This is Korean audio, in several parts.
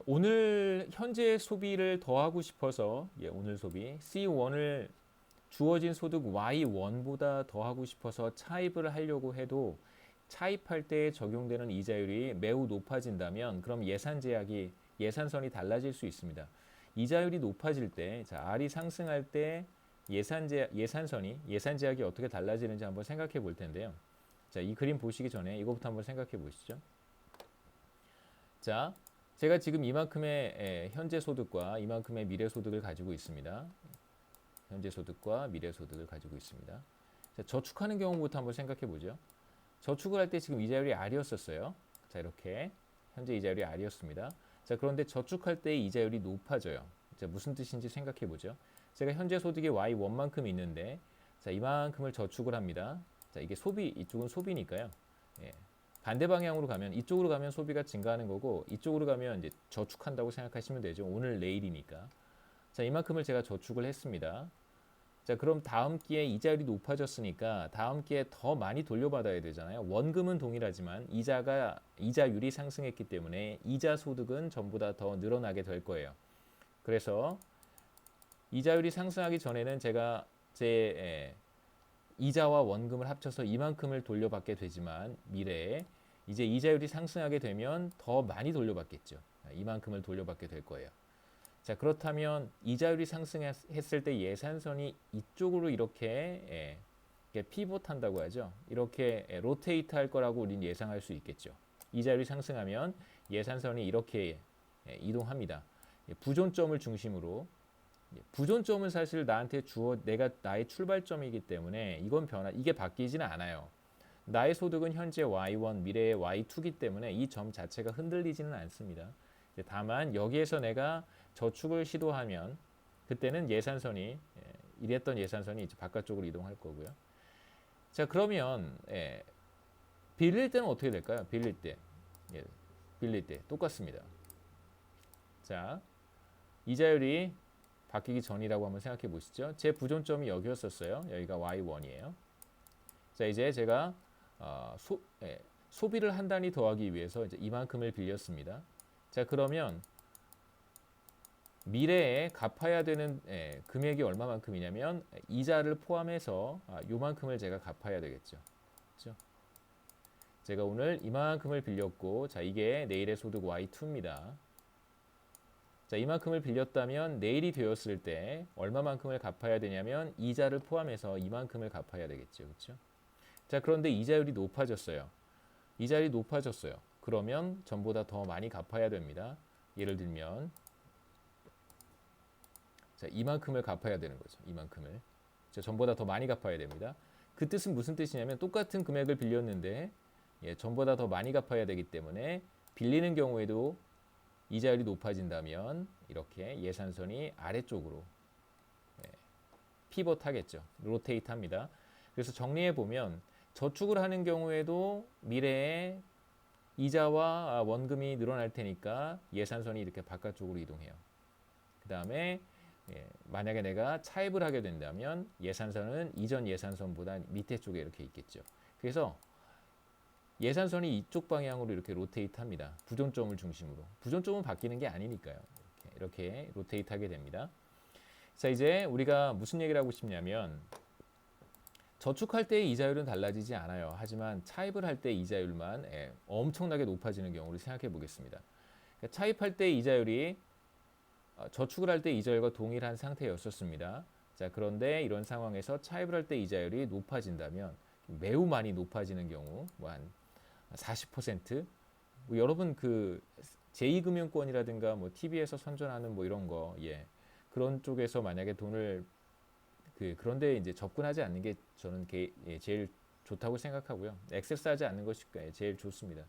오늘 현재 소비를 더하고 싶어서 오늘 소비 C1을 주어진 소득 Y1보다 더하고 싶어서 차입을 하려고 해도 차입할 때 적용되는 이자율이 매우 높아진다면 그럼 예산선이 달라질 수 있습니다. 이자율이 높아질 때, 자, R이 상승할 때 예산 제약이 어떻게 달라지는지 한번 생각해 볼 텐데요. 자, 이 그림 보시기 전에 이거부터 한번 생각해 보시죠. 자, 제가 지금 이만큼의 현재 소득과 이만큼의 미래 소득을 가지고 있습니다. 현재 소득과 미래 소득을 가지고 있습니다. 자, 저축하는 경우부터 한번 생각해 보죠. 저축을 할 때 지금 이자율이 R이었었어요. 자, 이렇게 현재 이자율이 R이었습니다. 자, 그런데 저축할 때 이자율이 높아져요. 자, 무슨 뜻인지 생각해 보죠. 제가 현재 소득이 Y1만큼 있는데, 자, 이만큼을 저축을 합니다. 자, 이게 소비, 이쪽은 소비니까요. 예. 반대 방향으로 가면, 이쪽으로 가면 소비가 증가하는 거고, 이쪽으로 가면 이제 저축한다고 생각하시면 되죠. 오늘, 내일이니까. 자, 이만큼을 제가 저축을 했습니다. 자, 그럼 다음 기회에 이자율이 높아졌으니까 다음 기회에 더 많이 돌려받아야 되잖아요. 원금은 동일하지만 이자율이 상승했기 때문에 이자 소득은 전부 다 더 늘어나게 될 거예요. 그래서 이자율이 상승하기 전에는 제가 제 이자와 원금을 합쳐서 이만큼을 돌려받게 되지만 미래에 이제 이자율이 상승하게 되면 더 많이 돌려받겠죠. 이만큼을 돌려받게 될 거예요. 자, 그렇다면 이자율이 상승했을 때 예산선이 이쪽으로 이렇게 피봇한다고 하죠. 이렇게 로테이트 할 거라고 우리는 예상할 수 있겠죠. 이자율이 상승하면 예산선이 이렇게 이동합니다. 부존점을 중심으로. 부존점은 사실 내가 나의 출발점이기 때문에 이게 바뀌지는 않아요. 나의 소득은 현재 Y1, 미래의 Y2이기 때문에 이 점 자체가 흔들리지는 않습니다. 다만 여기에서 내가 저축을 시도하면 그때는 이랬던 예산선이 이제 바깥쪽으로 이동할 거고요. 자, 그러면 빌릴 때는 어떻게 될까요? 빌릴 때 똑같습니다. 자, 이자율이 바뀌기 전이라고 한번 생각해 보시죠. 제 부존점이 여기였었어요. 여기가 Y1이에요. 자, 이제 제가 소비를 한 단위 더하기 위해서 이제 이만큼을 빌렸습니다. 자, 그러면 미래에 갚아야 되는 금액이 얼마만큼이냐면 이자를 포함해서 요만큼을 제가 갚아야 되겠죠. 그렇죠? 제가 오늘 이만큼을 빌렸고, 자, 이게 내일의 소득 Y2입니다. 자, 이만큼을 빌렸다면 내일이 되었을 때 얼마만큼을 갚아야 되냐면 이자를 포함해서 이만큼을 갚아야 되겠죠. 그렇죠? 자, 그런데 이자율이 높아졌어요. 그러면 전보다 더 많이 갚아야 됩니다. 예를 들면 자, 이만큼을 갚아야 되는 거죠. 이만큼을. 자, 전보다 더 많이 갚아야 됩니다. 그 뜻은 무슨 뜻이냐면 똑같은 금액을 빌렸는데 전보다 더 많이 갚아야 되기 때문에 빌리는 경우에도 이자율이 높아진다면 이렇게 예산선이 아래쪽으로 피벗하겠죠. 로테이트 합니다. 그래서 정리해 보면 저축을 하는 경우에도 미래에 이자와 원금이 늘어날 테니까 예산선이 이렇게 바깥쪽으로 이동해요. 그 다음에 만약에 내가 차입을 하게 된다면 예산선은 이전 예산선보다 밑에 쪽에 이렇게 있겠죠. 그래서 예산선이 이쪽 방향으로 이렇게 로테이트 합니다. 부존점을 중심으로. 부존점은 바뀌는 게 아니니까요. 이렇게 로테이트 하게 됩니다. 자, 이제 우리가 무슨 얘기를 하고 싶냐면 저축할 때의 이자율은 달라지지 않아요. 하지만 차입을 할 때 이자율만 엄청나게 높아지는 경우를 생각해 보겠습니다. 그러니까 차입할 때 이자율이 저축을 할 때 이자율과 동일한 상태였었습니다. 자, 그런데 이런 상황에서 차입을 할 때 이자율이 높아진다면 매우 많이 높아지는 경우, 뭐 한 40%, 뭐 여러분 그 제2금융권이라든가 뭐 TV에서 선전하는 뭐 이런 거, 그런 쪽에서 만약에 돈을 그런데 이제 접근하지 않는 게 저는 제일 좋다고 생각하고요. 액세스하지 않는 것이 제일 좋습니다.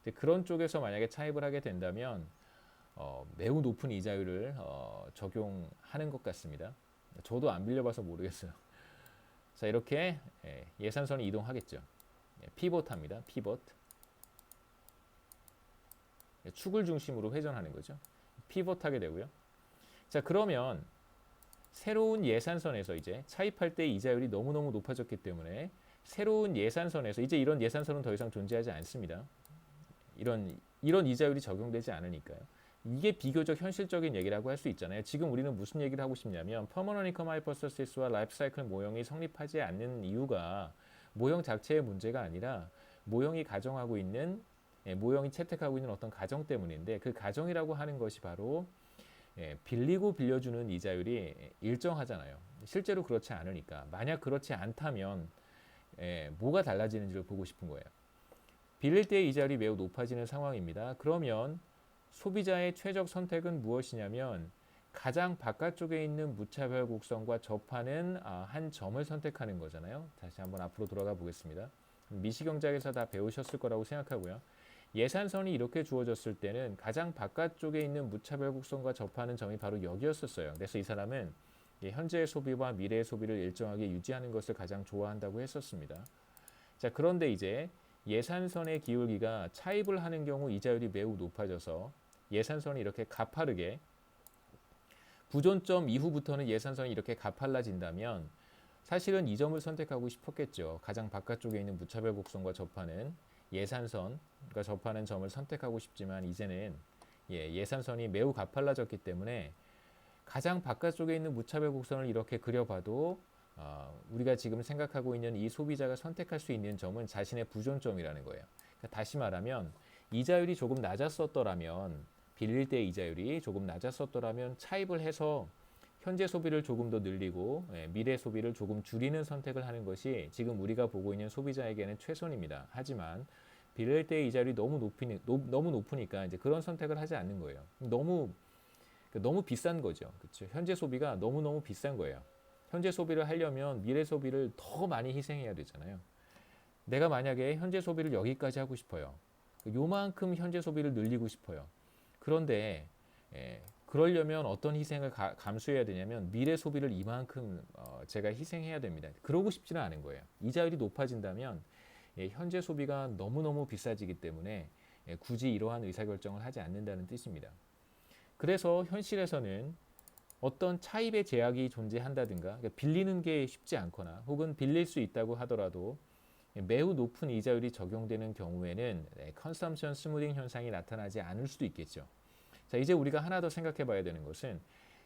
근데 그런 쪽에서 만약에 차입을 하게 된다면 매우 높은 이자율을 적용하는 것 같습니다. 저도 안 빌려봐서 모르겠어요. 자, 이렇게 예산선이 이동하겠죠. 피봇합니다. 피봇. 축을 중심으로 회전하는 거죠. 피봇하게 되고요. 자, 그러면 새로운 예산선에서 이제 차입할 때 이자율이 너무너무 높아졌기 때문에 새로운 예산선에서 이제 이런 예산선은 더 이상 존재하지 않습니다. 이런 이자율이 적용되지 않으니까요. 이게 비교적 현실적인 얘기라고 할 수 있잖아요. 지금 우리는 무슨 얘기를 하고 싶냐면 퍼머넌트 인컴 하이퍼서시스와 라이프 사이클 모형이 성립하지 않는 이유가 모형 자체의 문제가 아니라 모형이 가정하고 있는 모형이 채택하고 있는 어떤 가정 때문인데 그 가정이라고 하는 것이 바로 빌리고 빌려주는 이자율이 일정하잖아요. 실제로 그렇지 않으니까 만약 그렇지 않다면 뭐가 달라지는지를 보고 싶은 거예요. 빌릴 때의 이자율이 매우 높아지는 상황입니다. 그러면 소비자의 최적 선택은 무엇이냐면 가장 바깥쪽에 있는 무차별 곡선과 접하는 한 점을 선택하는 거잖아요. 다시 한번 앞으로 돌아가 보겠습니다. 미시경제학에서 다 배우셨을 거라고 생각하고요. 예산선이 이렇게 주어졌을 때는 가장 바깥쪽에 있는 무차별 곡선과 접하는 점이 바로 여기였었어요. 그래서 이 사람은 현재의 소비와 미래의 소비를 일정하게 유지하는 것을 가장 좋아한다고 했었습니다. 자, 그런데 이제 예산선의 기울기가 차입을 하는 경우 이자율이 매우 높아져서 예산선이 이렇게 가파르게 부존점 이후부터는 예산선이 이렇게 가팔라진다면 사실은 이 점을 선택하고 싶었겠죠. 가장 바깥쪽에 있는 무차별 곡선과 접하는 예산선과 접하는 점을 선택하고 싶지만 이제는 예산선이 매우 가팔라졌기 때문에 가장 바깥쪽에 있는 무차별 곡선을 이렇게 그려봐도 우리가 지금 생각하고 있는 이 소비자가 선택할 수 있는 점은 자신의 부존점이라는 거예요. 그러니까 다시 말하면 이자율이 조금 낮았었더라면 빌릴 때 이자율이 조금 낮았었더라면 차입을 해서 현재 소비를 조금 더 늘리고 미래 소비를 조금 줄이는 선택을 하는 것이 지금 우리가 보고 있는 소비자에게는 최선입니다. 하지만 빌릴 때 이자율이 너무 높으니까 이제 그런 선택을 하지 않는 거예요. 너무 비싼 거죠. 그렇죠? 현재 소비가 너무 비싼 거예요. 현재 소비를 하려면 미래 소비를 더 많이 희생해야 되잖아요. 내가 만약에 현재 소비를 여기까지 하고 싶어요. 요만큼 현재 소비를 늘리고 싶어요. 그런데 그러려면 어떤 희생을 감수해야 되냐면 미래 소비를 이만큼 제가 희생해야 됩니다. 그러고 싶지는 않은 거예요. 이자율이 높아진다면 현재 소비가 너무너무 비싸지기 때문에 굳이 이러한 의사결정을 하지 않는다는 뜻입니다. 그래서 현실에서는 어떤 차입의 제약이 존재한다든가 그러니까 빌리는 게 쉽지 않거나 혹은 빌릴 수 있다고 하더라도 매우 높은 이자율이 적용되는 경우에는 컨섬션 스무딩 현상이 나타나지 않을 수도 있겠죠. 자, 이제 우리가 하나 더 생각해 봐야 되는 것은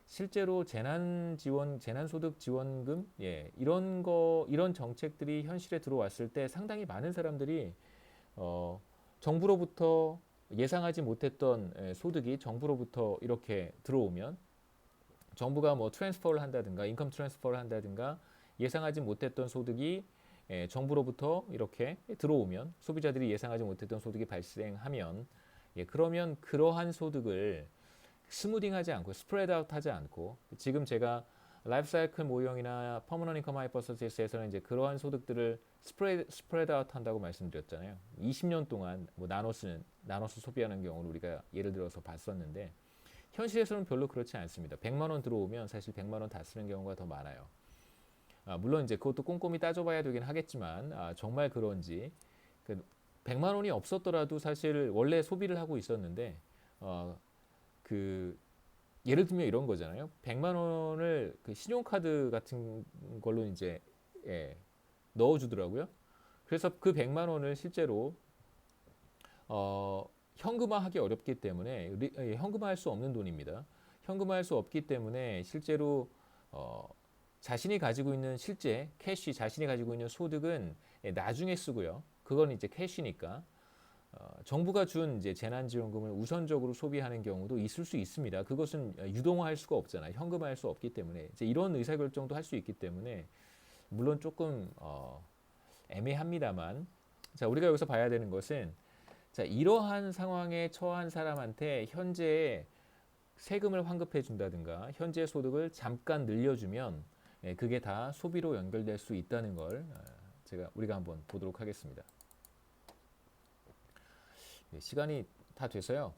실제로 재난소득 지원금, 이런 정책들이 현실에 들어왔을 때 상당히 많은 사람들이 정부로부터 예상하지 못했던 소득이 정부로부터 이렇게 들어오면 정부가 뭐 트랜스퍼를 한다든가 인컴 트랜스퍼를 한다든가 예상하지 못했던 소득이 정부로부터 이렇게 들어오면 소비자들이 예상하지 못했던 소득이 발생하면 그러면 그러한 소득을 스무딩하지 않고 스프레드 아웃 하지 않고 지금 제가 라이프 사이클 모형이나 퍼머넌트 인컴 하이퍼서시스에서는 이제 그러한 소득들을 스프레드 아웃 한다고 말씀드렸잖아요. 20년 동안 뭐 나눠서 소비하는 경우를 우리가 예를 들어서 봤었는데 현실에서는 별로 그렇지 않습니다. 100만 원 들어오면 사실 100만 원 다 쓰는 경우가 더 많아요. 물론 이제 그것도 꼼꼼히 따져봐야 되긴 하겠지만 정말 그런지 100만 원이 없었더라도 사실 원래 소비를 하고 있었는데 예를 들면 이런 거잖아요. 100만 원을 그 신용카드 같은 걸로 이제 넣어주더라고요. 그래서 그 100만 원을 실제로 현금화하기 어렵기 때문에 현금화할 수 없는 돈입니다. 현금화할 수 없기 때문에 실제로 자신이 가지고 있는 실제 캐시, 자신이 가지고 있는 소득은 나중에 쓰고요. 그건 이제 캐시니까 정부가 준 이제 재난지원금을 우선적으로 소비하는 경우도 있을 수 있습니다. 그것은 유동화할 수가 없잖아요. 현금화할 수 없기 때문에 이제 이런 의사결정도 할 수 있기 때문에 물론 조금 애매합니다만 자 우리가 여기서 봐야 되는 것은 자 이러한 상황에 처한 사람한테 현재 세금을 환급해 준다든가 현재 소득을 잠깐 늘려주면 그게 다 소비로 연결될 수 있다는 걸 우리가 한번 보도록 하겠습니다. 시간이 다 돼서요.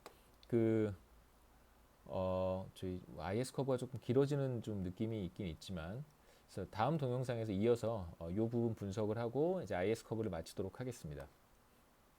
저희 IS 커브가 조금 길어지는 좀 느낌이 있긴 있지만, 그래서 다음 동영상에서 이어서 이 부분 분석을 하고 이제 IS 커브를 마치도록 하겠습니다.